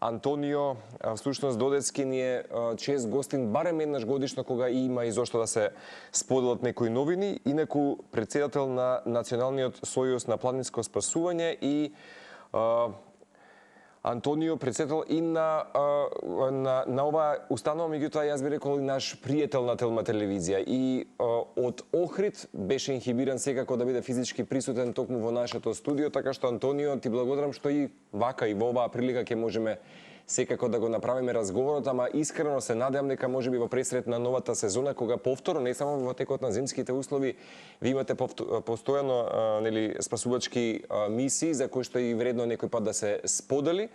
Антонио, всушност Додецки ни е чест гостин барем еднаш годишно кога има и зошто да се споделат некои новини, инаку председател на Националниот сојуз на планинско спасување и Антонио председател и на оваа установа, меѓутоа јас би рекол и наш пријател на Телма телевизија и од Охрид беше инхибиран секако да биде физички присутен токму во нашето студио, така што Антонио ти благодарам што и вака и во оваа прилика ќе можеме секако да го направиме разговорот, ама искрено се надевам дека можеби во пресред на новата сезона, кога повторно, не само во текот на зимските услови, ви имате постојано спасувачки мисии за кои што и вредно некој пат да се сподели.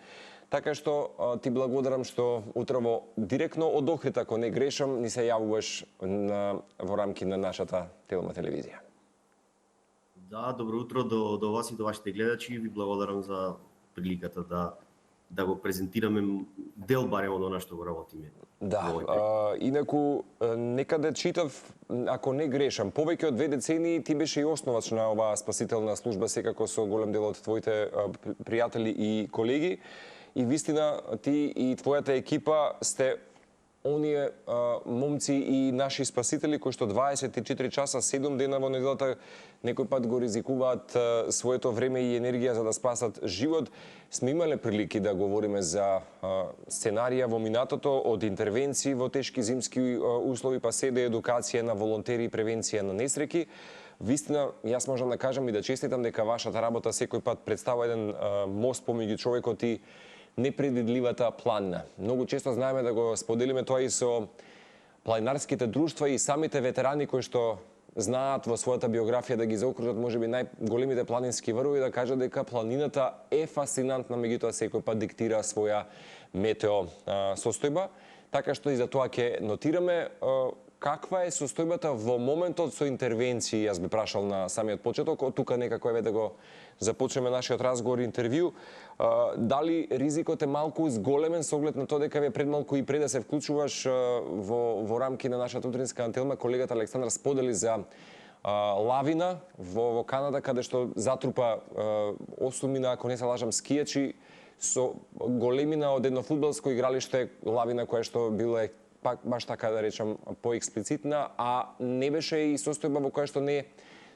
Така што ти благодарам што утрово директно од Охрид, ако не грешам, ни се јавуваш во рамки на нашата Телма телевизија. Да, добро утро до вас и до вашите гледачи. Ви благодарам за приликата да го презентираме дел барем од она што го работиме. Да, инаку некаде читав, ако не грешам, повеќе од 2 децении ти беше и основач на оваа спасителна служба, секако со голем дел од твоите пријатели и колеги. И вистина ти и твојата екипа сте оние момци и наши спасители кои што 24 часа, 7 дена во неделата некој пат го ризикуваат своето време и енергија за да спасат живот. Сме имале прилики да говориме за сценарија во минатото, од интервенции во тешки зимски услови, па се до едукација на волонтери и превенција на несреќи. Вистина, јас можам да кажам и да честитам дека вашата работа секој пат представува еден мост помеѓу човекот и непредвидливата планина. Многу често знаеме да го споделиме тоа и со планинарските друштва и самите ветерани кои што знаат во својата биографија да ги заокружат можеби најголемите планински врвови, да кажат дека планината е фасцинантна, меѓутоа секој пат диктира своја метео состојба. Така што и за тоа ќе нотираме каква е состојбата во моментот со интервенции. Јас би прашал на самиот почеток, од тука некако еве да го започнеме нашиот разговор и интервју. Дали ризикот е малку зголемен со оглед на тоа дека ве пред малку и пред да се вклучуваш во рамки на нашата утринска антелма, колегата Александар сподели за лавина во Канада, каде што затрупа 8, ако не се лажам, скијачи со големина од едно фудбалско игралиште, лавина која што била пак баш така да речам поексплицитна, а не беше и состојба во која што не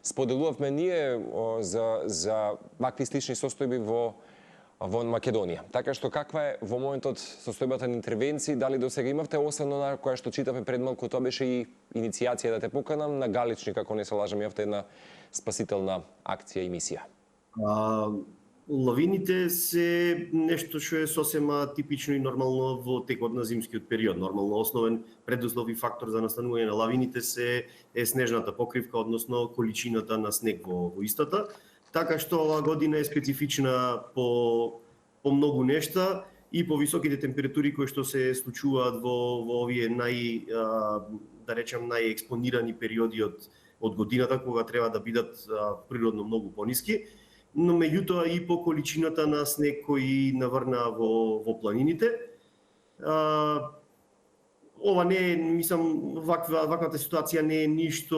споделувавме ние за вакви слични состојби во Македонија. Така што каква е во моментот состојбата на интервенции, дали до сега имавте, освен на која што читавме пред малку, тоа беше и иницијација да те поканам на Галичник, ако не се лажам, имавте една спасителна акција и мисија. Лавините се нешто што е сосема типично и нормално во текот на зимскиот период. Нормално основен предуслов и фактор за настанување на лавините е снежната покривка, односно количината на снег во истата. Така што оваа година е специфична по многу нешта и по високите температури кои што се случуваат во овие најекспонирани периоди од годината, кога треба да бидат природно многу пониски. Но меѓутоа и по количината на снег кој наврна во планините. Ова не е, мислам, ваквата ситуација не е ништо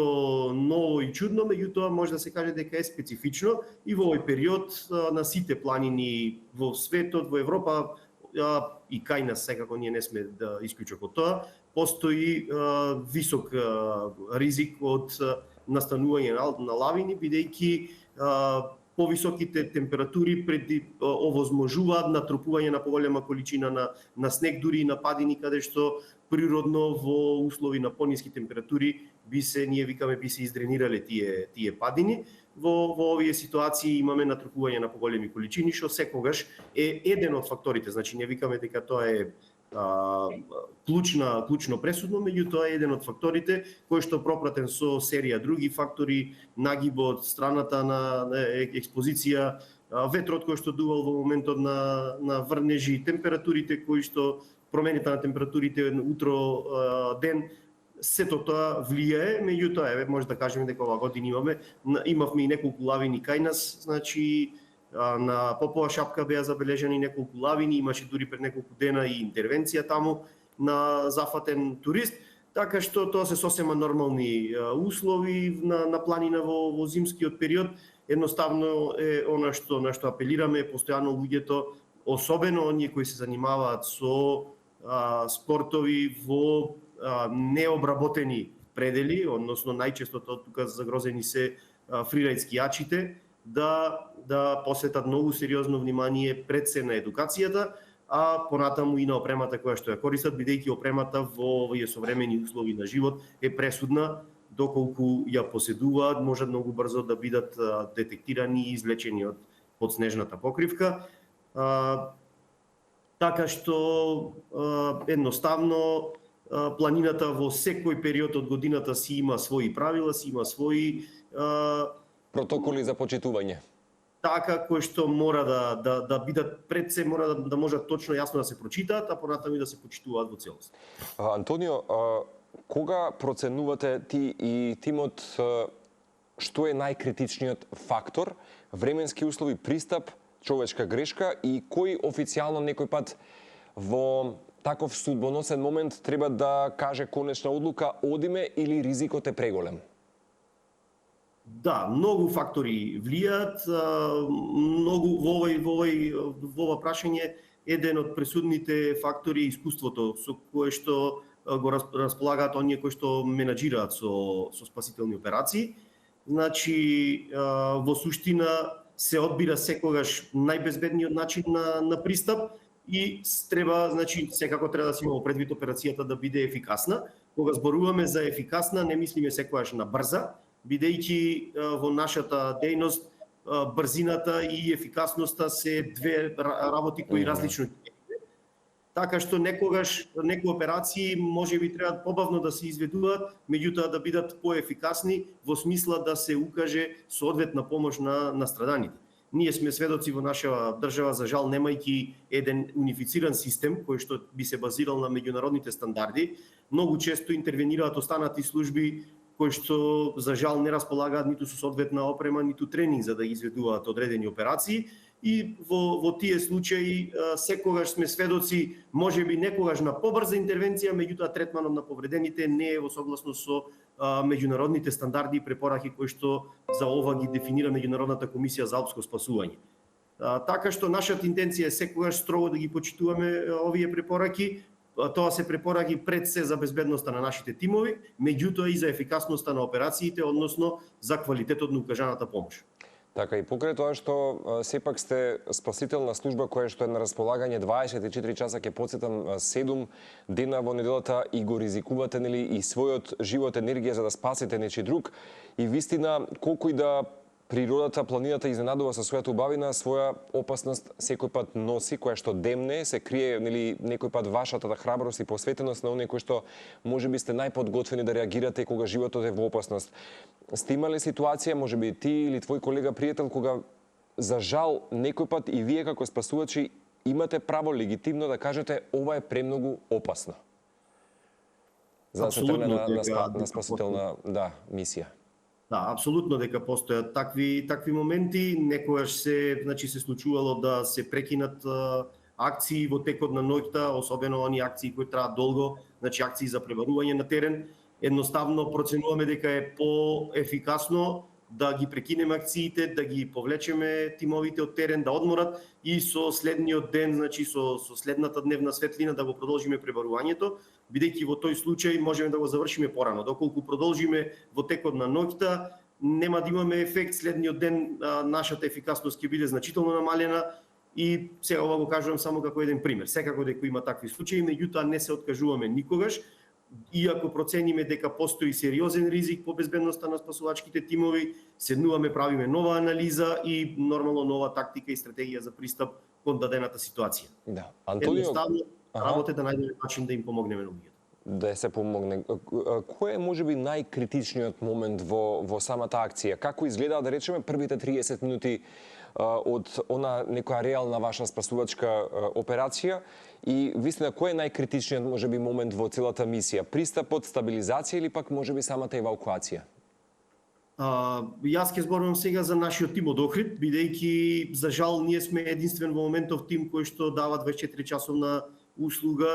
ново и чудно, меѓутоа може да се каже дека е специфично и во овој период на сите планини во светот, во Европа и кај нас секако ние не сме да исклучок од тоа, постои висок ризик од настанување на лавини, бидејќи повисоките температури овозможуваат натрупување на поголема количина на снег, дури и на падини, каде што природно во услови на пониски температури ние викаме би се издренирале тие падини. Во овие ситуации имаме натрупување на поголеми количини, што секогаш е еден од факторите. Значи не викаме дека тоа е клучно пресудно, меѓутоа е еден од факторите кој што пропратен со серија други фактори, нагиб од страната на експозиција, ветрот кој што дувал во моментот на врнежи, температурите кои што промените на температурите утро ден, сето тоа влијае, меѓутоа може да кажеме дека оваа година имавме и неколку лавини кај нас, значи на Попова шапка беа забележани неколку лавини, имаше дури пред неколку дена и интервенција таму на зафатен турист, така што тоа се сосема нормални услови на планина во зимскиот период. Едноставно е она што апелираме, постојано луѓето особено оние кои се занимаваат со спортови во необработени предели, односно најчесто тука загрозени се фрирајд скијачите, да посветат многу сериозно внимание пред се на едукацијата, а понатаму и на опремата која што ја користат, бидејќи опремата во овие современи услови на живот е пресудна, доколку ја поседуваат, можат многу брзо да бидат детектирани и излечени од подснежната покривка. Така што едноставно планината во секој период од годината си има своји правила, си има своји протоколи за почитување. Така, кои што мора да бидат пред се, мора да можат точно јасно да се прочитаат, а понатаму и да се почитуваат во целост. Антонио, кога проценувате ти и тимот што е најкритичниот фактор, временски услови, пристап, човечка грешка и кој официјално некој пат во таков судбоносен момент треба да каже конечна одлука, одиме или ризикот е преголем? Да, многу фактори влијаат, многу во ова прашање еден од пресудните фактори е искуството со кое што го располагаат оние кои што менаџираат со спасителни операции. Значи, во суштина се одбира секогаш најбезбедниот начин на пристап и треба, значи, секако треба да се има предвид операцијата да биде ефикасна. Кога зборуваме за ефикасна, не мислиме секогаш на брза, бидејќи во нашата дејност брзината и ефикасноста се две работи кои различно. Така што некогаш некои операции можеби треба побавно да се изведуваат, меѓутоа да бидат поефикасни во смисла да се укаже соодветна помош на страданите. Ние сме сведоци во наша држава, за жал, немајќи еден унифициран систем кој што би се базирал на меѓународните стандарди, многу често интервенираат останати служби кои што за жал не располагаат ниту со соодветна опрема, ниту тренинг за да изведуваат одредени операции. И во тие случаи секогаш сме сведоци, можеби некогаш на побрза интервенција, меѓутоа третманот на повредените не е во согласност со меѓународните стандарди и препораки кои што за ова ги дефинира Меѓународната комисија за алпско спасување. Така што нашата интенција е секогаш строго да ги почитуваме овие препораки. Тоа се препораки пред се за безбедноста на нашите тимови, меѓутоа и за ефикасноста на операциите, односно за квалитетот на укажаната помош. Така, и покрај тоа што сепак сте спасителна служба која што е на располагање 24 часа, ќе потсетам 7 дена во неделата и го ризикувате, нели, и својот живот, енергија за да спасите нечи друг. И вистина, колку и да природата, планината изненадува со својата убавина, своја опасност секој пат носи, која што демне, се крие, нели, некој пат вашата храброст и посветеност на оние кои што можеби сте најподготвени да реагирате кога животот е во опасност. Сте имале ситуација, можеби ти или твој колега пријател, кога за жал некој пат и вие како спасувачи имате право легитимно да кажете ова е премногу опасно? За да се тргне на спасителна мисија. Да, апсолутно дека постојат такви моменти, некогаш се случувало да се прекинат акции во текот на ноќта, особено оние акции кои траат долго, значи акции за пребарување на терен. Едноставно проценуваме дека е поефикасно да ги прекинеме акциите, да ги повлечеме тимовите од терен, да одморат и со следниот ден, значи со следната дневна светлина да го продолжиме пребарувањето, бидејќи во тој случај можеме да го завршиме порано. Доколку продолжиме во текот на ноќта, нема да имаме ефект, следниот ден нашата ефикасност ќе биде значително намалена и сега ова го кажувам само како еден пример. Секако дека има такви случаи, меѓутоа не се откажуваме никогаш. Иако процениме дека постои сериозен ризик по безбедноста на спасувачките тимови, седнуваме, правиме нова анализа и нормално нова тактика и стратегија за пристап кон дадената ситуација. Да. Антонио, работа да најдеме начин да им помогнеме на луѓето. Да се помогне. Кој е можеби најкритичниот момент во самата акција? Како изгледа, да речеме, првите 30 минути од она некоја реална ваша спасувачка операција и вистина кој е најкритичниот можеби момент во целата мисија? Пристапот, стабилизација или пак можеби самата евакуација? Јас ќе зборувам сега за нашиот тим од Охрид, бидејќи за жал ние сме единствен во моментов тим кој што дава 24 часовна услуга,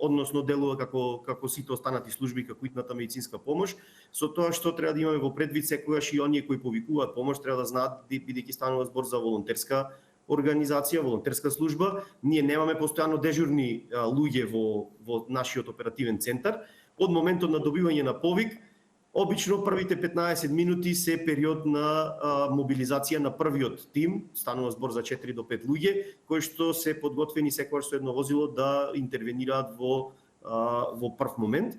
односно делува како сите останати служби, како итната медицинска помош, со тоа што треба да имаме во предвид секогаш и оние кои повикуваат помош треба да знаат, бидејќи станува збор за волонтерска организација, волонтерска служба. Ние немаме постојано дежурни луѓе во нашиот оперативен центар. Од моментот на добивање на повик, обично првите 15 минути се период на мобилизација на првиот тим, станува збор за 4 до 5 луѓе, кои што се подготвени секогаш со едно возило да интервенираат во прв момент.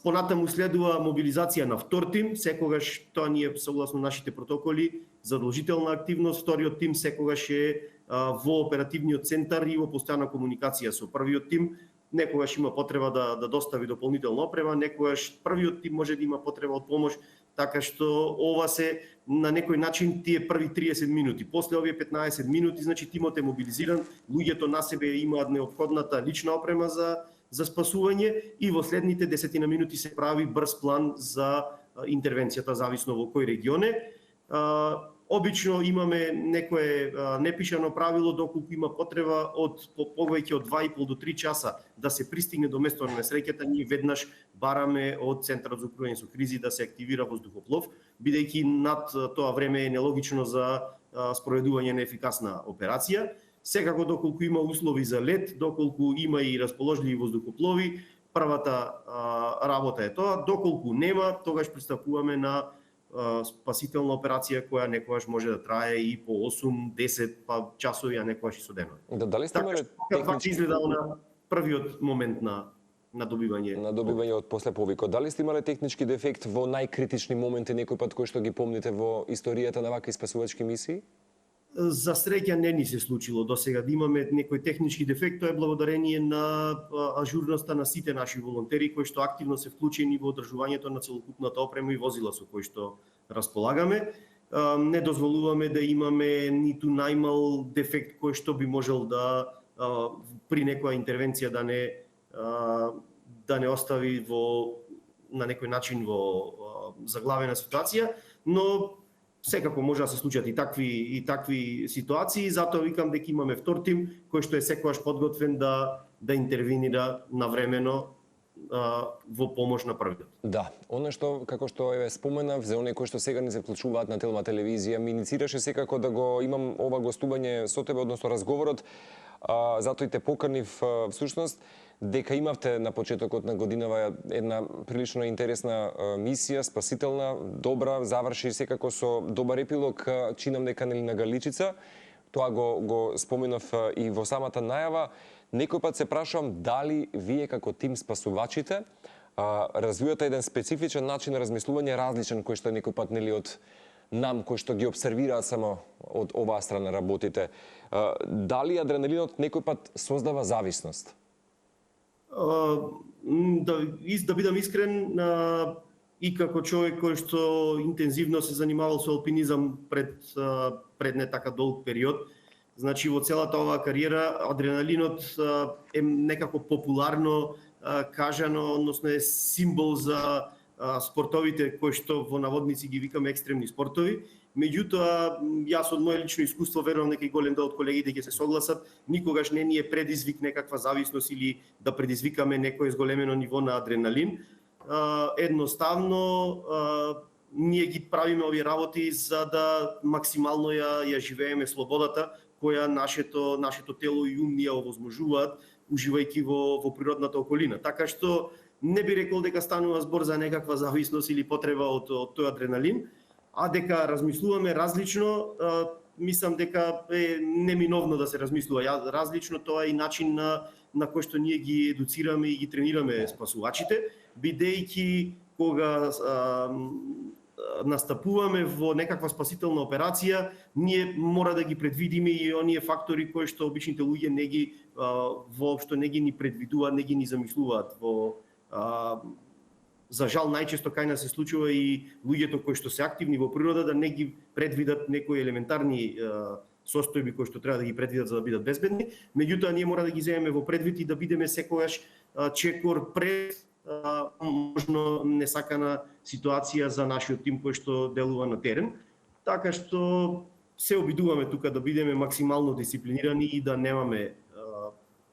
Понатаму следува мобилизација на втор тим, секогаш тоа ни е согласно нашите протоколи задолжителна активност. Вториот тим секогаш е во оперативниот центар и во постојана комуникација со првиот тим. Некогаш има потреба да достави дополнителна опрема, некогаш првиот тим може да има потреба од помош, така што ова се на некој начин тие први 30 минути. После овие 15 минути, значи тимот е мобилизиран, луѓето на себе имаат неопходната лична опрема за спасување и во следните 10 минути се прави брз план за интервенцијата, зависно во кој регион е. Обично имаме некое непишано правило доколку има потреба од повеќе од 2,5 до 3 часа да се пристигне до местото на несреќата, ние веднаш бараме од Центарот за управување со кризи да се активира воздухоплов, бидејќи над тоа време е нелогично за спроведување на ефикасна операција. Секако доколку има услови за лет, доколку има и расположливи воздухоплови, првата работа е тоа. Доколку нема, тогаш пристапуваме на спасителна операција која некогаш може да трае и по 8, 10 часови, а некогаш и со денови. Дали сте имале технички изгледало на првиот момент на добивање од после повикот? Дали сте имале технички дефект во најкритични моменти некој пат кој што ги помните во историјата на вакви спасувачки мисии? За среќа не ни се случило досега да имаме некој технички дефект, тоа е благодарение на ажурноста на сите наши волонтери кои што активно се вклучени во одржувањето на целокупната опрема и возила со кои што располагаме. Не дозволуваме да имаме ниту најмал дефект кој што би можел да при некоја интервенција да не остави на некој начин во заглавена ситуација, но секако може да се случат и такви ситуации, затоа викам дека имаме втор тим кој што е секогаш подготвен да интервенира навремено во помош на првиот. Да, оно што како што е споменав за оние кои што сега не се вклучуваат на Телма телевизија, ми иницираше секако да го имам ова гостување со тебе, односно разговорот, затоа и те поканив всушност дека имавте на почетокот на годинава една прилично интересна мисија, спасителна, добра, заврши секако со добар епилог, чинам дека нели на Галичица. Тоа го споменав и во самата најава. Некој пат се прашувам дали вие како тим спасувачите развивате еден специфичен начин на размислување, различен кој што некој пат нели од нам кои што ги обсервираат само од оваа страна работите. Дали адреналинот некој пат создава зависност? Да бидам искрен, и како човек кој што интензивно се занимавал со алпинизам пред не така долг период, значи во целата оваа кариера адреналинот е некако популарно кажано, односно е символ за спортовите кои што во наводници ги викаме екстремни спортови. Меѓутоа, јас од моје лично искуство верувам дека и голем дел од колегите ќе се согласат, никогаш не ни е предизвик некаква зависност или да предизвикаме некое зголемено ниво на адреналин. Едноставно, ние ги правиме овие работи за да максимално ја живееме слободата која нашето тело и ум ни ја овозможуваат, уживајќи во природната околина. Така што не би рекол дека станува збор за некаква зависност или потреба од тој адреналин, а дека размислуваме различно, мислам дека е неминовно да се размислува различно, тоа е и начин на кој што ние ги едуцираме и ги тренираме спасувачите, бидејќи кога настапуваме во некаква спасителна операција, ние мора да ги предвидиме и оние фактори кои што обичните луѓе не ги воопшто не ги ни предвидуваат, не ги ни замислуваат за жал најчесто кај нас се случува и луѓето кои што се активни во природа да не ги предвидат некои елементарни состојби кои што треба да ги предвидат за да бидат безбедни, меѓутоа ние мора да ги земеме во предвид и да бидеме секогаш чекор пред можно несакана ситуација за нашиот тим кој што делува на терен. Така што се обидуваме тука да бидеме максимално дисциплинирани и да немаме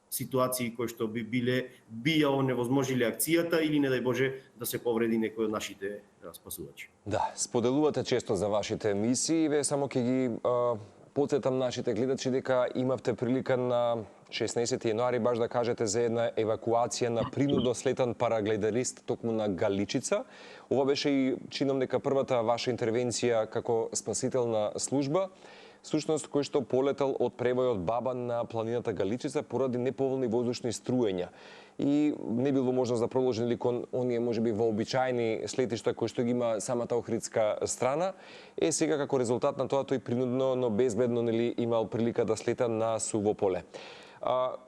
ситуации кои што би ја оневозможиле акцијата или не дај Боже да се повреди некој од нашите спасувачи. Да, споделувате често за вашите мисии, ве само ќе ги потсетам нашите гледачи дека имавте прилика на 16 јануари баш да кажете за една евакуација на принудно слетан параглидарист токму на Галичица. Ова беше и чинам дека првата ваша интервенција како спасителна служба. Всушност, кој што полетал од превојот Бабан на планината Галичица поради неповолни воздушни струења. И не било можност да продолжи нели кон оние можеби вообичаени слетишта кои што ги има самата охридска страна. Сега како резултат на тоа тој принудно, но безбедно нели имал прилика да слета на суво поле.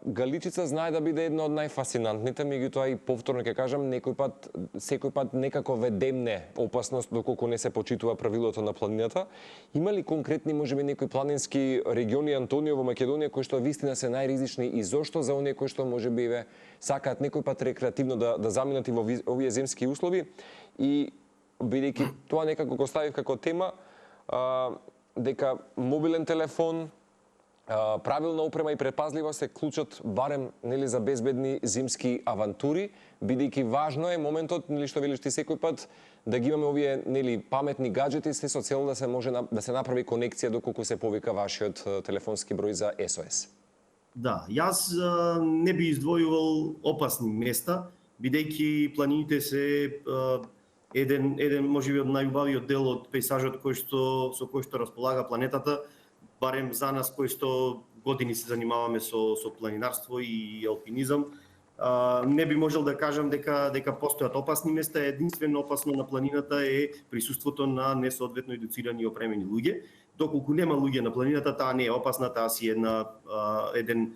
Галичица знае да биде една од најфасцинантните, меѓутоа и повторно ќе кажам, секој пат некако ведемне опасност доколку не се почитува правилото на планината. Има ли конкретни можеби некои планински региони Антонио во Македонија кои што вистина се најризични и зошто за оние кои што можеби сакаат некој пат рекреативно да заминат и во овие земски услови и бидејќи тоа некако го ставив како тема дека мобилен телефон, правилна опрема и предпазливост е клучот барем нели за безбедни зимски авантури, бидејќи важно е моментот нели што велиш ти секој пат да ги имаме овие нели паметни гаджети се со цел да се може да се направи конекција доколку се повика вашиот телефонски број за SOS. Да, јас не би издвојувал опасни места, бидејќи планините се еден можеби од најубавиот дел од пејзажот со кој што располага планетата, барем за нас кои што години се занимаваме со планинарство и алпинизам. Не би можел да кажам дека постојат опасни места. Единствено опасно на планината е присуството на несоодветно едуцирани и опремени луѓе. Доколку нема луѓе на планината, таа не е опасна, таа си еден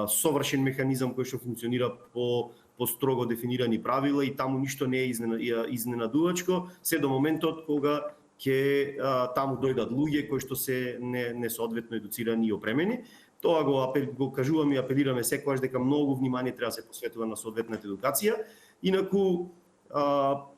совршен механизам кој што функционира по строго дефинирани правила и таму ништо не е изненадувачко, се до моментот кога ќе таму дојдат луѓе кои што се несоодветно едуцирани и опремени. Тоа го кажуваме и апелираме секогаш дека многу внимание треба да се посветува на соодветната едукација. Инаку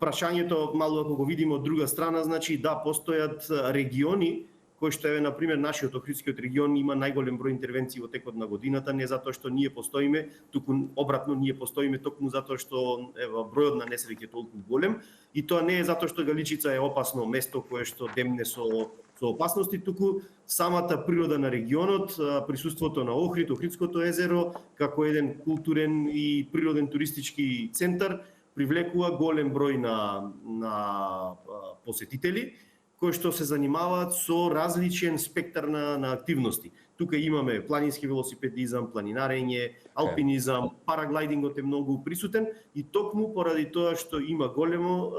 прашањето малку ако го видиме од друга страна, значи да постојат региони кои што на пример нашиот Охридскиот регион има најголем број интервенции во текот на годината, не затоа што ние постоиме, туку обратно ние постоиме токму затоа што бројот на несреќи е толку голем и тоа не е затоа што Галичица е опасно место кое што демне со опасности, туку самата природа на регионот, присуството на Охрид, Охридското езеро како еден културен и природен туристички центар привлекува голем број на посетители кои што се занимаваат со различен спектар на активности. Тука имаме планински велосипедизам, планинарење, алпинизам, параглайдингот е многу присутен и токму поради тоа што има големо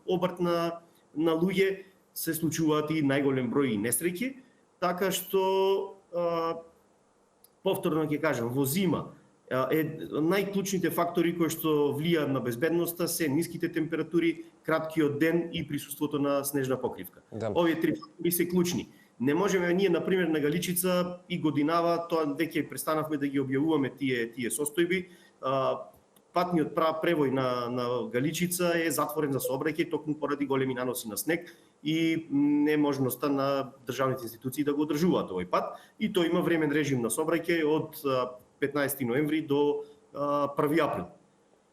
обрт на луѓе, се случуваат и најголем број несреќи, така што повторно ќе кажам, во зима најклучните фактори кои што влијаат на безбедноста се ниските температури, краткиот ден и присуството на снежна покривка. Да. Овие три фактори се клучни. Не можеме ние на пример на Галичица и годинава, тоа веќе престанавме да ги објавуваме тие состојби. Патниот превој на Галичица е затворен за сообраќај токму поради големи наноси на снег и неможноста на државните институции да го одржуваат овој пат. И тој има времен режим на сообраќај од 15 ноември до 1 април.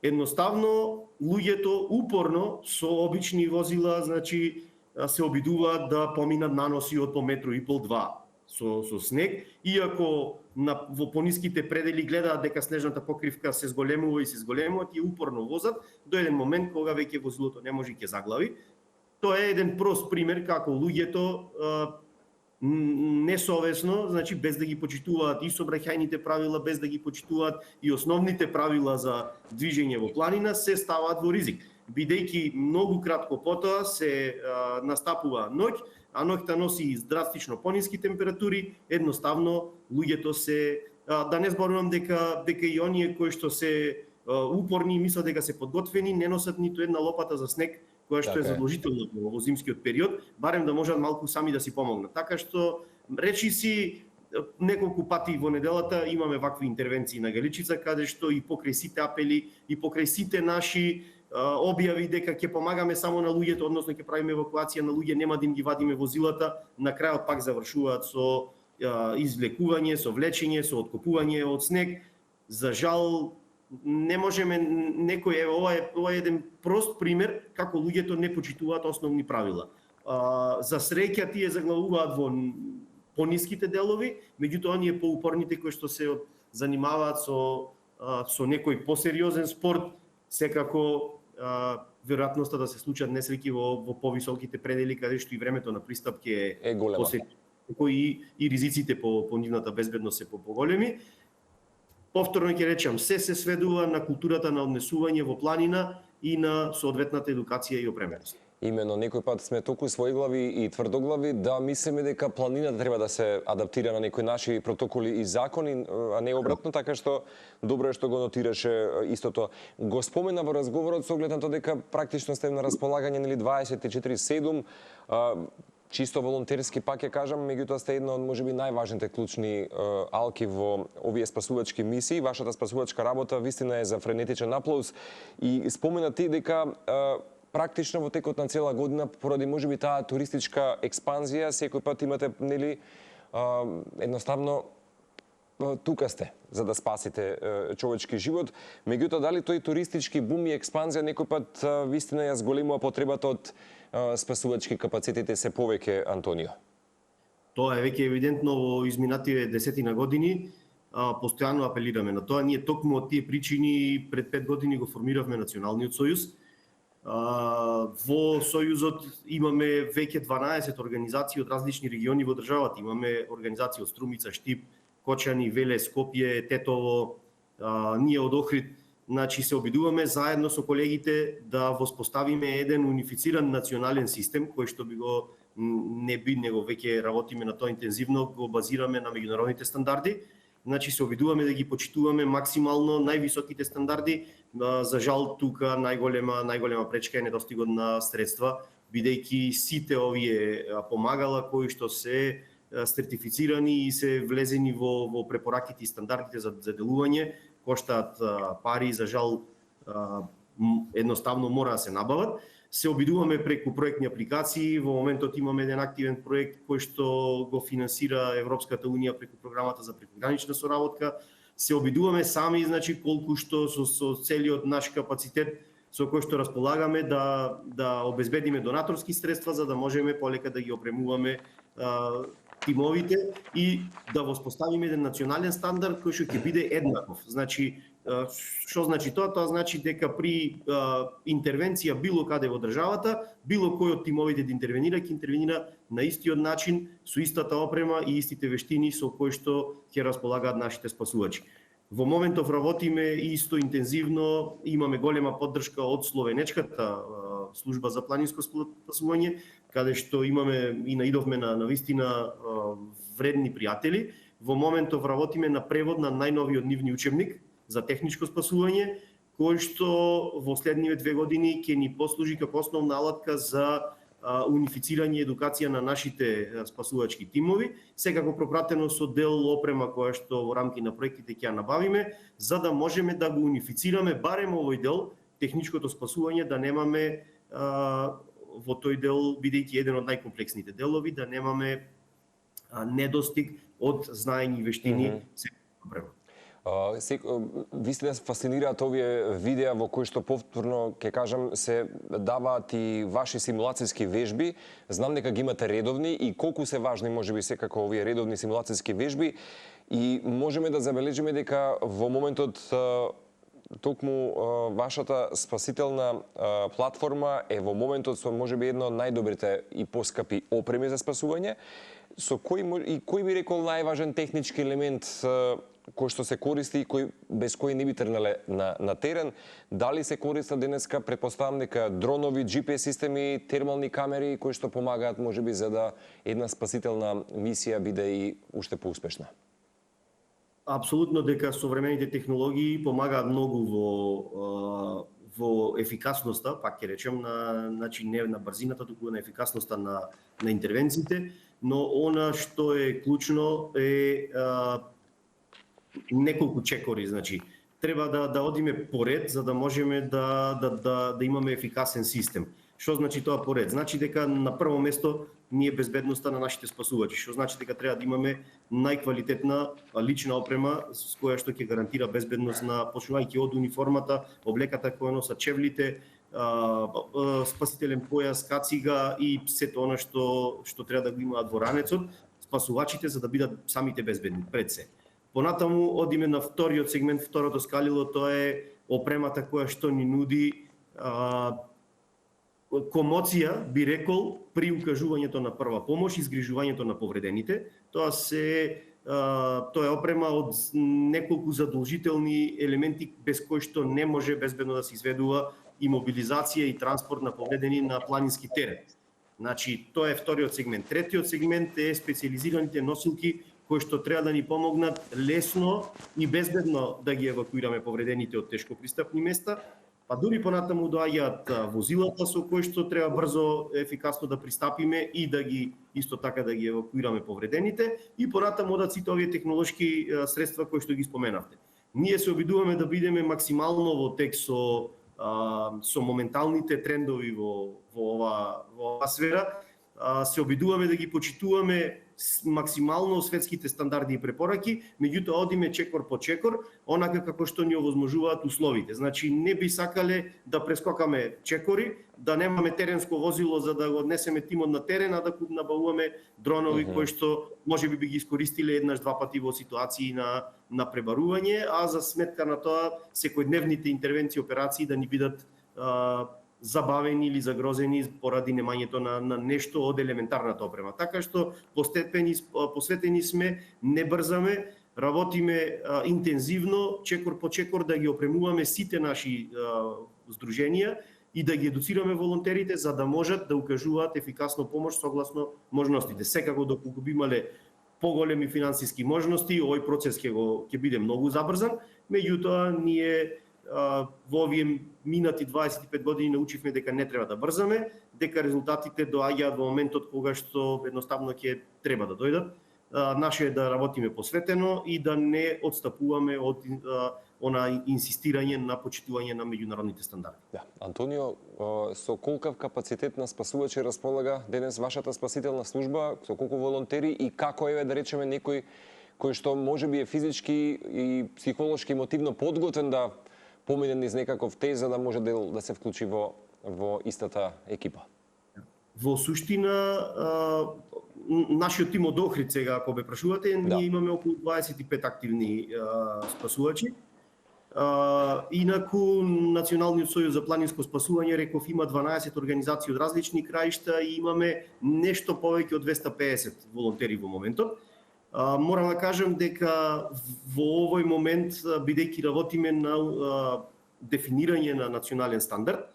Едноставно, луѓето упорно со обични возила, значи, се обидуваат да поминат наноси од по метро и пол, 2 со снег, иако во пониските предели гледаат дека снежната покривка се зголемува и се зголемува, тие упорно возат до еден момент кога веќе возилото не може ќе заглави. Тоа е еден прост пример како луѓето несовесно, значи без да ги почитуваат и сообраќајните правила, без да ги почитуваат и основните правила за движење во планина, се ставаат во ризик. Бидејќи многу кратко потоа се настапува ноќ, а ноќта носи драстично пониски температури, едноставно луѓето се да не зборувам дека и оние кои што се упорни и мислат дека се подготвени, не носат ниту една лопата за снег, која што е задолжително во зимскиот период, барем да можат малку сами да си помогнат. Така што речи си неколку пати во неделата имаме вакви интервенции на Галичица, каде што и покрај сите апели, и покрај сите наши објави дека ќе помагаме само на луѓето, односно ќе правиме евакуација на луѓе, нема да им ги вадиме возилата, на крајот пак завршуваат со извлекување, со влечење, со откопување од снег. За жал, не можеме некој, ова е еден прост пример како луѓето не почитуваат основни правила. За среќа тие заглавуваат во пониските делови, меѓутоа оние поупорните кои што се занимаваат со некој посериозен спорт, секако веројатноста да се случат несреќи во повисоките предели каде што и времето на пристап ќе е голема. И ризиците по нивната безбедност се поголеми. Повторно ќе речам, се сведува на културата на однесување во планина и на соодветната едукација и опременост. Имено, некој пат сме толку својглави и тврдоглави да мислиме дека планината треба да се адаптира на некои наши протоколи и закони, а не обратно, така што добро е што го нотираше истото. Го спомена во разговорот со оглед на тоа дека практично сте на располагање 24/7, чисто волонтерски пак ја кажам, меѓутоа сте една од можеби најважните клучни алки во овие спасувачки мисии. Вашата спасувачка работа вистина е за френетичен аплауз и спомена ти дека практично во текот на цела година поради можеби таа туристичка експанзија секој пат имате нели едноставно тука сте за да спасите човечки живот. Меѓутоа дали тој туристички бум и експанзија некој пат вистина ја зголемува потребата од спасувачки капацитети се повеќе, Антонио? Тоа е веќе евидентно во изминативе десетина години. Постојано апелираме на тоа. Ние токму од тие причини пред 5 години го формиравме Националниот сојуз. Во сојузот имаме веќе 12 организации од различни региони во државата. Имаме организации од Струмица, Штип, Кочани, Веле, Скопје, Тетово, ние од Охрид. Значи се обидуваме заедно со колегите да воспоставиме еден унифициран национален систем кој што би го него веќе работиме на тоа интензивно, го базираме на меѓународните стандарди. Значи се обидуваме да ги почитуваме максимално највисоките стандарди. За жал тука најголема пречка е недостигот на средства, бидејќи сите овие помагала кои што се сертифицирани и се влезени во препораките и стандардите за делување коштаат пари, за жал едноставно мора да се набават. Се обидуваме преку проектни апликации. Во моментот имаме еден активен проект кој што го финансира Европската унија преку програмата за прекогранична соработка. Се обидуваме сами, значи колку што со целиот наш капацитет со кој што располагаме да обезбедиме донаторски средства за да можеме полека да ги опремуваме тимовите и да воспоставиме еден национален стандард кој што ќе биде еднаков. Значи, што значи тоа? Тоа значи дека при интервенција било каде во државата, било кој од тимовите да интервенира, ќе интервенира на истиот начин, со истата опрема и истите вештини со кои што ќе располагаат нашите спасувачи. Во моментов работиме исто интензивно, имаме голема поддршка од словенечката служба за планинско спасување, каде што имаме и наидовме на вистина вредни пријатели. Во моментов работиме на превод на најновиот нивни учебник за техничко спасување, кој што во следниве 2 години ќе ни послужи како основна алатка за унифицирање и едукација на нашите спасувачки тимови, секако пропратено со дел опрема која што во рамки на проектите ќе ја набавиме, за да можеме да го унифицираме барем овој дел, техничкото спасување, да немаме во тој дел, бидејќи еден од најкомплексните делови, да немаме недостиг од знаење и вештини опрема. Вистина фасцинираат овие видеа во кои што повторно ќе кажам се даваат и ваши симулацијски вежби. Знам дека ги имате редовни и колку се важни можеби секако овие редовни симулацијски вежби и можеме да забележиме дека во моментот токму вашата спасителна платформа е во моментот со можеби една од најдобрите и поскапи опреми за спасување. Со кој би рекол најважен технички елемент кој што се користи и без кој не би тргнале на терен? Дали се користат денеска, претпоставам дека дронови, GPS системи, термални камери кои што помагаат можеби за да една спасителна мисија биде и уште поуспешна? Апсолутно дека современите технологии помагаат многу во ефикасноста, пак ќе речем, значи не на брзината, туку на ефикасноста на интервенциите, но она што е клучно е неколку чекори, значи треба да одиме поред за да можеме да имаме ефикасен систем. Што значи тоа поред? Значи дека на прво место ние безбедноста на нашите спасувачи. Што значи дека треба да имаме најквалитетна лична опрема со која што ќе гарантира безбедност на почнувајќи од униформата, облеката која носат чевлите, спасителен појас, кацига и сето она што треба да го имаат во ранецот. спасувачите за да бидат самите безбедни пред се. Понатаму одиме на вториот сегмент, второто скалило, тоа е опремата која што ни нуди комоција, би рекол, при укажувањето на прва помош и згрижувањето на повредените. Тоа е опрема од неколку задолжителни елементи без кои што не може безбедно да се изведува и мобилизација и транспорт на повредени на планински терен. Значи, тоа е вториот сегмент. Третиот сегмент е специјализираните носилки кои што треба да ни помогнат лесно и безбедно да ги евакуираме повредените од тешко пристапни места, па дури понатаму доаѓаат возилата со кои што треба брзо, ефикасно да пристапиме и да ги исто така да ги евакуираме повредените, и понатаму одат сите овие технолошки средства кои што ги споменавте. Ние се обидуваме да бидеме максимално во тек со моменталните трендови во ова сфера, се обидуваме да ги почитуваме максимално светските стандарди и препораки, меѓутоа одиме чекор по чекор, онака како што ни овозможуваат условите. Значи не би сакале да прескокаме чекори, да немаме теренско возило за да го однесеме тимот на терен, а да набавуваме дронови кои што можеби би ги искористиле еднаш-два пати во ситуации на пребарување, а за сметка на тоа секојдневните интервенции и операции да ни бидат забавени или загрозени поради немањето на нешто од елементарната опрема. Така што посветени сме, не брзаме, работиме интензивно, чекор по чекор да ги опремуваме сите наши здруженија и да ги едуцираме волонтерите за да можат да укажуваат ефикасно помош согласно можностите. Секако доколку би имале поголеми финансиски можности, овој процес ќе биде многу забрзан, меѓутоа ние во овие минати 25 години научивме дека не треба да брзаме, дека резултатите доаѓаат во моментот кога што едноставно ќе треба да дојдат. Наше е да работиме посветено и да не отстапуваме од инсистирање на почитување на меѓународните стандарди. Да, Антонио, со колкав капацитет на спасувачи располага денес вашата спасителна служба, со колку волонтери и како е да речеме некој кој што можеби е физички и психолошки мотивно подготвен да помине низ некаков тест за да може да се вклучи во истата екипа? Во суштина, нашиот тим од Охрид сега, ако ме прашувате, ние имаме околу 25 активни спасувачи. Инаку, Националниот сојуз за планинско спасување, реков, има 12 организации од различни краишта и имаме нешто повеќе од 250 волонтери во моментот. Морам да кажам дека во овој момент, бидејќи работиме на дефинирање на национален стандард,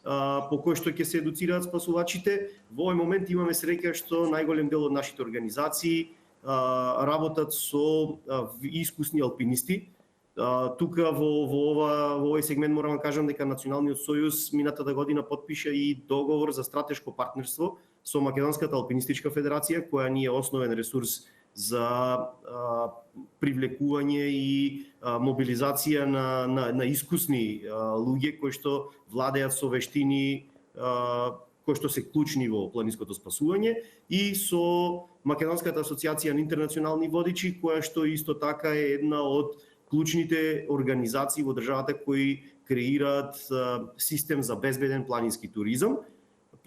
по кој што ќе се едуцираат спасувачите, во овој момент имаме среќа што најголем дел од нашите организации работат со искусни алпинисти. Тука во овој сегмент морам да кажам дека Националниот сојуз минатата година потпиша и договор за стратешко партнерство со Македонската алпинистичка федерација, која ни е основен ресурс за привлекување и мобилизација на искусни луѓе кои што владеат со вештини кои што се клучни во планинското спасување, и со Македонската асоциација на интернационални водичи, која што исто така е една од клучните организации во државата кои креираат систем за безбеден планински туризам.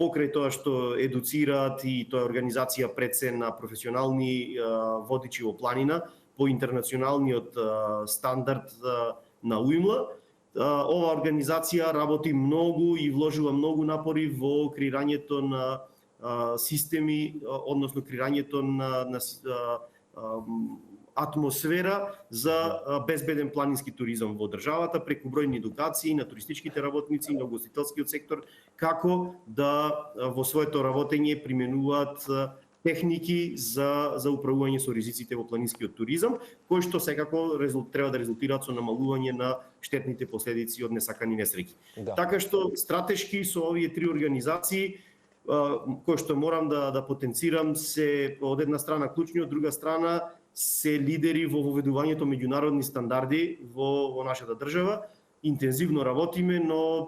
Покрај тоа што едуцираат, и тоа е организација пред се на професионални водичи во планина по интернационалниот стандард на УИМЛА, ова организација работи многу и вложува многу напори во креирањето на системи, односно креирањето на атмосфера за безбеден планински туризам во државата преку бројни едукации на туристичките работници, на угостителскиот сектор, како да во своето работење применуваат техники за управување со ризиците во планинскиот туризам, кои што секако треба да резултираат со намалување на штетните последици од несакани несреќи. Да. Така што стратешки со овие три организации кои што морам да потенцирам се од една страна клучни, од друга страна се лидери во воведувањето меѓународни стандарди во нашата држава. Интензивно работиме, но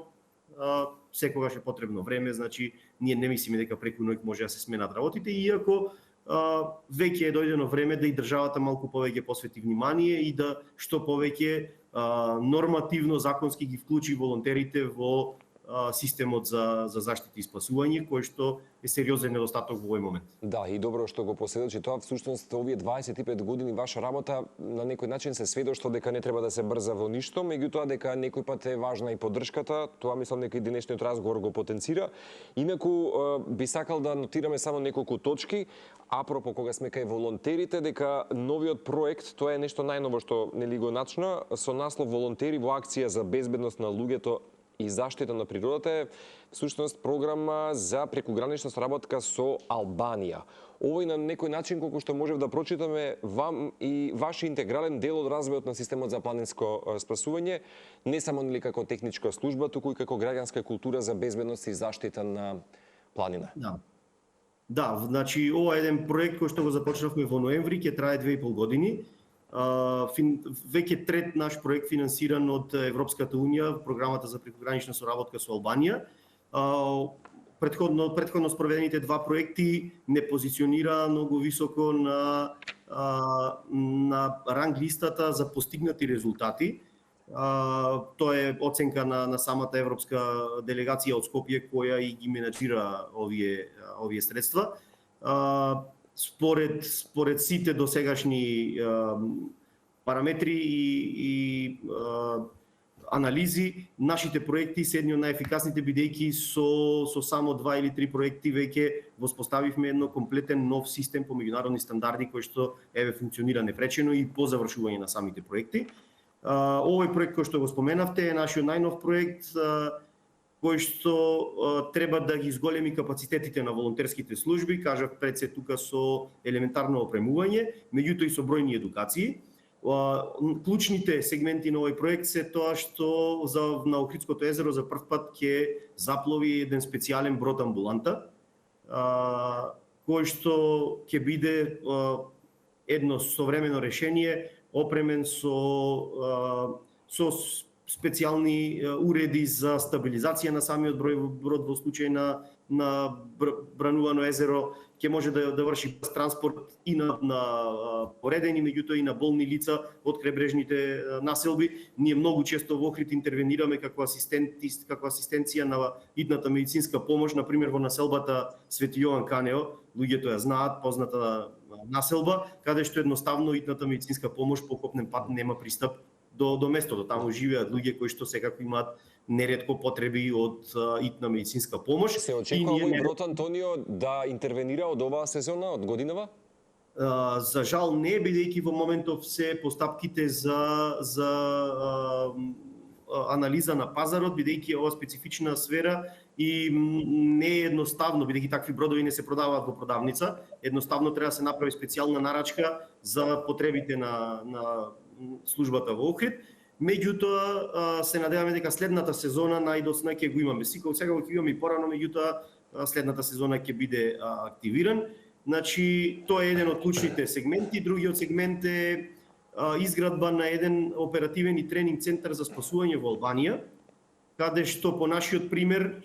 секогаш е потребно време, значи ние не мислиме дека преку ноќ може да се сменат работите, иако веќе е дојдено време да и државата малку повеќе посвети внимание и да што повеќе нормативно, законски ги вклучи волонтерите во системот за заштита и спасување, кој што е сериозен недостаток во овој момент. Да, и добро што го посведочи тоа, всушност овие 25 години ваша работа на некој начин се сведоштво дека не треба да се брза во ништо, меѓутоа дека некој пат е важна и поддршката, тоа мислам дека и денешниот разговор го потенцира. Инаку би сакал да нотираме само неколку точки, апропо кога сме кај волонтерите, дека новиот проект, тоа е нешто најново што нели го начна, со наслов Волонтери во акција за безбедност на луѓето и заштита на природата е всушност програма за прекугранична соработка со Албанија. Овој на некој начин, колку што можев да прочитаме, вам и ваш интегрален дел од развојот на системот за планинско спасување, не само нели како техничка служба, туку и како граѓанска култура за безбедност и заштита на планина. Да, значи ова е еден проект кој што го започнавме во ноември, ќе трае 2,5 години. Веќе трет наш проект финансиран од Европската унија, програмата за прекугранична соработка со Албанија. Претходно спроведените два проекти не позиционира многу високо на ранг листата за постигнати резултати. Тоа е оценка на самата европска делегација од Скопје која и ги менаџира овие средства. Според сите досегашни параметри и анализи, нашите проекти се едни од најефикасните, бидејќи со само 2 или 3 проекти веќе воспоставивме едно комплетен нов систем по меѓународни стандарди кој што функционира непречено и по завршување на самите проекти. Овој проект кој што го споменавте е нашиот најнов проект, кој што треба да ги изголеми капацитетите на волонтерските служби, кажав пред се тука со елементарно опремување, меѓутоа и со бројни едукации. Клучните сегменти на овој проект се тоа што на Охридското езеро за прв пат ќе заплови еден специјален брод амбуланта, кој што ќе биде едно современо решение, опремен со специјални уреди за стабилизација на самиот брод во случај на бранувано езеро, ќе може да врши транспорт и на поредени, меѓутоа и на болни лица од крајбрежните населби. Ние многу често во Охрид интервенираме како асистенција на идната медицинска помош, например во населбата Свети Јован Канео, луѓето ја знаат, позната населба, каде што едноставно идната медицинска помош по копнен пат нема пристап до местото. Таму живеат луѓе кои што секако имаат неретко потреби од итна медицинска помош. Се очекува овој брод Антонио да интервенира од оваа сезона, од годинава? За жал не, бидејќи во моментов се постапките за анализа на пазарот, бидејќи ова специфична сфера и не е едноставно, бидејќи такви бродови не се продаваат во продавница, едноставно треба да се направи специјална нарачка за потребите на службата во Охрид. Меѓутоа се надеваме дека следната сезона најдоцна ќе го имаме. Сега ќе имаме и порано, меѓутоа следната сезона ќе биде активиран. Значи тоа е еден од клучните сегменти. Другиот сегмент е изградба на еден оперативен и тренинг центар за спасување во Албанија, каде што по нашиот пример,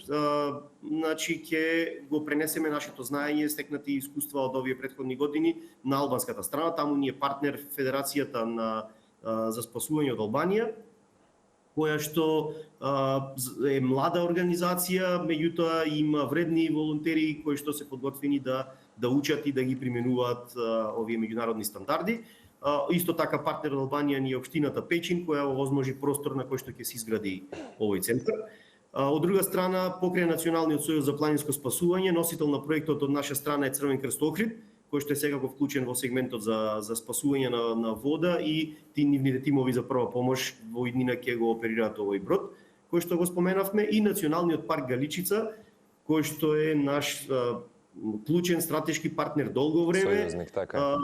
значи ќе го пренесеме нашето знаење, стекнати искуства од овие претходни години на албанската страна. Таму ни е партнер Федерацијата за спасување од Албанија, која што е млада организација, меѓутоа има вредни волонтери кои што се подготвени да учат и да ги применуваат овие меѓународни стандарди. Исто така партнер од Албанија ни е општината Печин, која овозможи простор на кој што ќе се изгради овој центар. Од друга страна, покрај Националниот сојуз за планинско спасување, носител на проектот од наша страна е Црвен крст Охрид, кој што е секако вклучен во сегментот за спасување на вода и нивните тимови за прва помош во иднина ќе го оперираат овој брод, кој што го споменавме, и Националниот парк Галичица, кој што е наш клучен стратешки партнер долго време. Сојузник, така.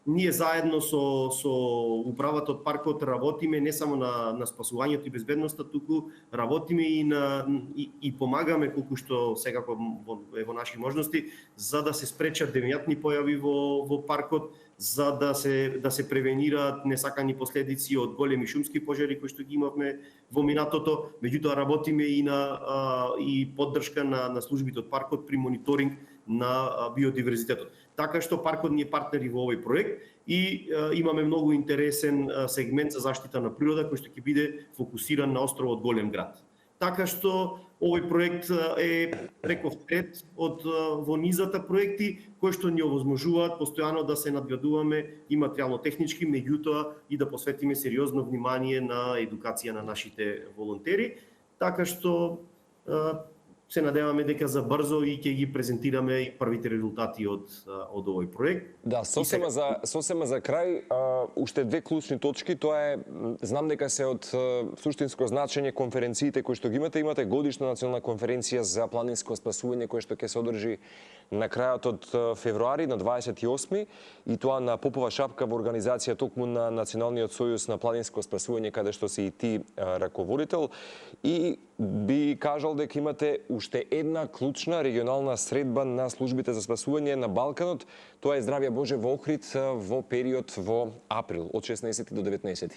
Ние заедно со управата од паркот работиме не само на спасувањето и безбедноста, туку работиме и помагаме колку што секако е во наши можности за да се спречат девијатни појави во паркот, за да се превенираат несакани последици од големи шумски пожари кои што ги имавме во минатото. Меѓутоа работиме и поддршка на службите од паркот при мониторинг на биодиверзитетот. Така што паркот ни е партнер и во овој проект и имаме многу интересен сегмент за заштита на природа кој што ќе биде фокусиран на островот Голем град. така што овој проект е реков трет од во низата проекти кои што ни овозможуваат постојано да се надградуваме и материјално-технички, меѓутоа и да посветиме сериозно внимание на едукација на нашите волонтери, така што се надеваме дека за брзо и ќе ги презентираме и првите резултати од овој проект. Да, сосема за крај, уште две клучни точки, тоа е, знам дека се од суштинско значење конференциите кои што ги имате годишна национална конференција за планинско спасување која што ќе се одржи на крајот од февруари на 28 и тоа на Попова шапка во организација токму на Националниот сојуз на планинско спасување каде што си и ти раководител, и би кажал дека имате уште една клучна регионална средба на службите за спасување на Балканот, тоа е Здравје Боже во Охрид во период во април од 16 до 19.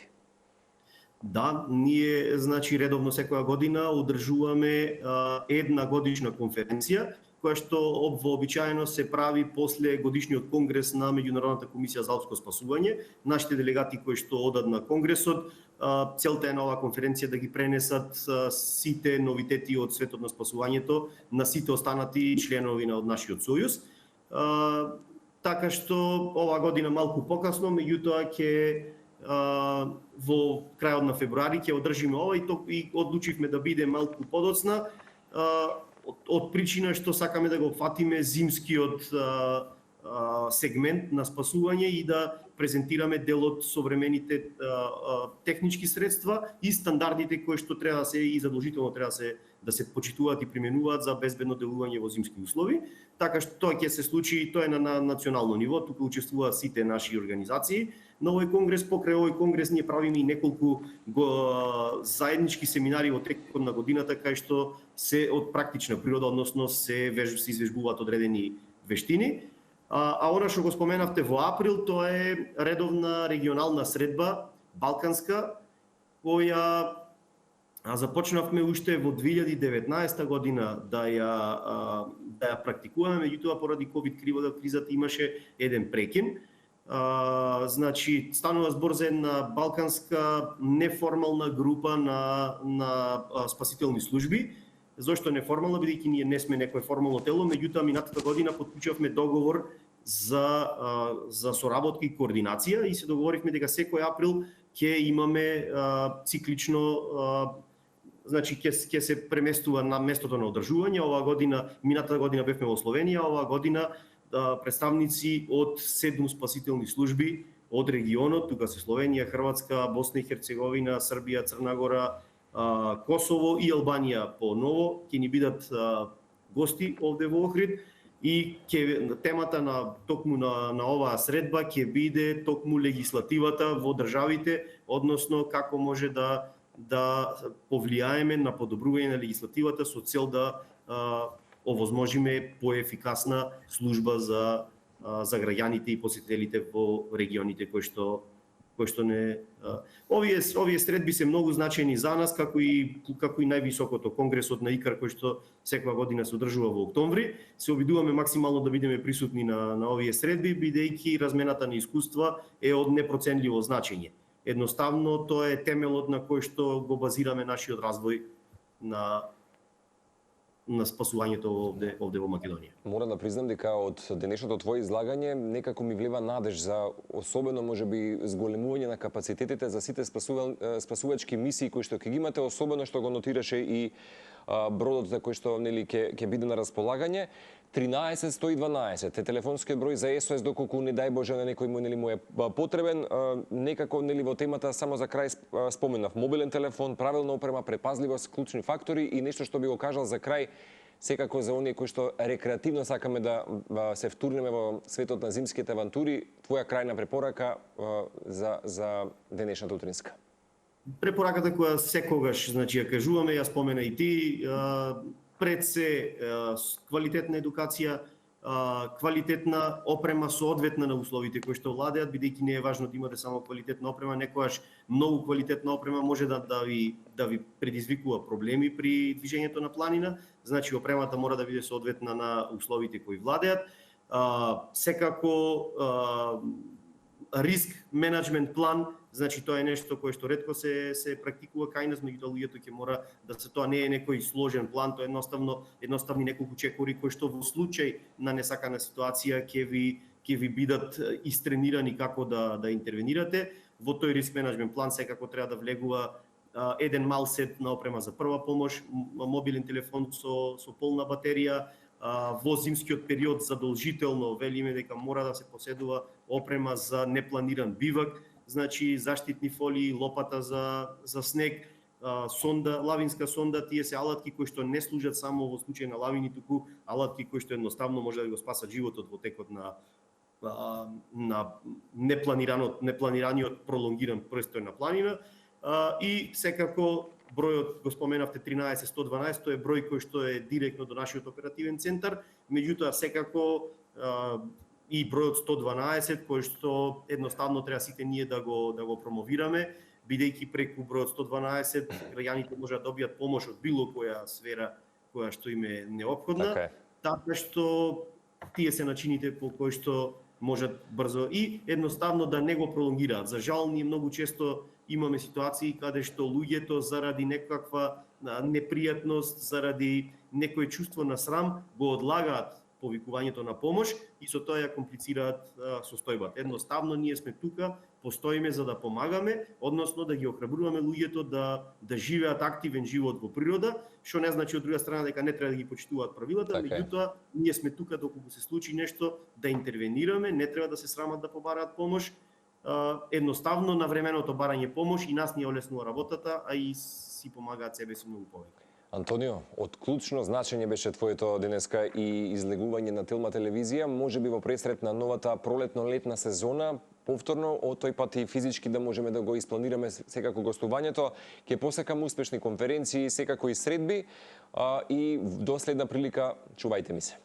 Да, ние значи редовно секоја година одржуваме една годишна конференција која што вообичаено се прави после годишниот конгрес на Меѓународната комисија за алпско спасување. Нашите делегати кои што одат на конгресот, целта е на оваа конференција да ги пренесат сите новитети од светот на спасувањето на сите останати членови од нашиот сојуз. Така што оваа година малку покасно, меѓутоа ќе во крајот на февруари ќе одржиме ова и одлучивме да биде малку подоцна од причина што сакаме да го опфатиме зимскиот сегмент на спасување и да презентираме дел од современите технички средства и стандардите кои што треба да се и задолжително треба да се почитуваат и применуваат за безбедно делување во зимски услови. Така што тоа ќе се случи, тоа е на национално ниво, тука учествуваат сите наши организации. На овој конгрес, покрај овој конгрес, ние правиме и неколку заеднички семинари во текот на годината, кај што се од практична природа, односно се извежбуваат одредени вештини. А она што го споменавте во април, тоа е редовна регионална средба, балканска, која започнавме уште во 2019 година да ја практикуваме, меѓутоа поради ковид кризата имаше еден прекин. Значи, станува збор за една балканска неформална група на спасителни служби. Зошто неформална? Бидејќи ние не сме некое формално тело, меѓутоа минатата година потпишавме договор за соработка и координација и се договоривме дека секој април ќе имаме циклично, значи ќе се преместува на местото на одржување. Оваа година, минатата година бевме во Словенија, оваа година представници од 7 спасителни служби од регионот, тука се Словенија, Хрватска, Босна и Херцеговина, Србија, Црна Гора, Косово и Албанија поново ќе ни бидат гости овде во Охрид и темата токму на оваа средба ќе биде токму легислативата во државите, односно како може да повлијаеме на подобрување на легислативата со цел да овозможиме поефикасна служба за граѓаните и посетителите во регионите кои што не овие средби се многу значајни за нас, како и највисокото конгресот на ИКАР кој што секоја година се одржува во октомври. Се обидуваме максимално да бидеме присутни на овие средби, бидејќи размената на искуства е од непроценливо значење. Едноставно тоа е темелот на кој што го базираме нашиот развој на спасувањето овде во Македонија. Морам да признам дека од денешното твое излагање некако ми влива надеж за особено можеби зголемување на капацитетите за сите спасувачки мисии кои што ќе ги имате, особено што го нотираше и бродот за кој што нели ќе биде на располагање. 13-112 е телефонскиот број за СОС доколку не дај Боже на некој му е потребен. Некако нели во темата само за крај споменав мобилен телефон, правилна опрема, предпазливост, клучни фактори и нешто што би го кажал за крај секако за оние кои што рекреативно сакаме да се втурнеме во светот на зимските авантури, твоја крајна препорака за денешната утринска. Препораката која секогаш ја кажуваме, ја спомена и ти, пред се квалитетна едукација, квалитетна опрема соодветна на условите кои што владеат, бидејќи не е важно да имате само квалитетна опрема, некогаш многу квалитетна опрема може да ви предизвикува проблеми при движењето на планина, значи опремата мора да биде соодветна на условите кои владеат. Секако риск менеджмент план Значи тоа е нешто кое што ретко се практикува кај нас, меѓутоа луѓето ќе мора да се тоа не е некој сложен план, тоа е едноставни неколку чекори кои што во случај на несакана ситуација ќе ви бидат истренирани како да интервенирате. Во тој риск менеджмент план секако треба да влегува еден мал сет на опрема за прва помош, мобилен телефон со полна батерија, во зимскиот период задолжително велиме дека мора да се поседува опрема за непланиран бивак, значи заштитни фолии, лопата за снег, сонда, лавинска сонда, тие се алатки кои што не служат само во случај на лавини, туку алатки кои што едноставно може да го спасат животот во текот на непланираниот пролонгиран престој на планина. И секако бројот, го споменавте 13112, тој е број кој што е директно до нашиот оперативен центар, меѓутоа секако и бројот 112 кој што едноставно треба сите ние да го промовираме, бидејќи преку бројот 112 граѓаните можат да добијат помош од било која сфера која што им е неопходна, така што тие се начините по кои што можат брзо и едноставно да не го пролонгираат. За жал, ние многу често имаме ситуации каде што луѓето заради некаква непријатност, заради некое чувство на срам, го одлагаат повикувањето на помош и со тоа ја комплицираат состојбата. Едноставно ние сме тука, постоиме за да помагаме, односно да ги охрабруваме луѓето да живеат активен живот во природа, што не значи од друга страна дека не треба да ги почитуваат правилата, меѓутоа ние сме тука доколку се случи нешто да интервенираме, не треба да се срамат да побараат помош. Едноставно на временото барање помош и нас ни олеснува работата, а и си помагаат себе си многу повеќе. Антонио, од клучно значење беше твоето денеска и излегување на Телма телевизија, можеби во пресрет на новата пролетно-летна сезона, повторно, од тој пат и физички да можеме да го испланираме секако гостувањето, ќе посекам успешни конференции, секако и средби, и до следна прилика, чувајте ми се.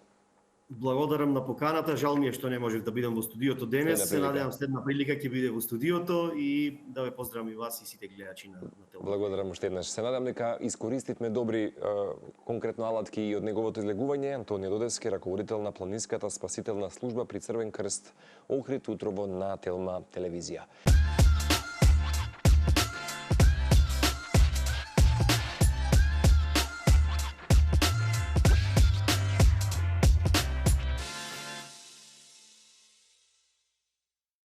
Благодарам на поканата, жал ми е што не можев да бидам во студиото денес, се надевам следна прилика ќе биде во студиото и да ве поздравам и вас и сите гледачи на Телма. Благодарам уште еднаш. Се надам дека искористивме добри конкретно алатки и од неговото излегување. Антонио Додевски, раководител на планинската спасителна служба при Црвен крст Охрид, утрово на Телма телевизија.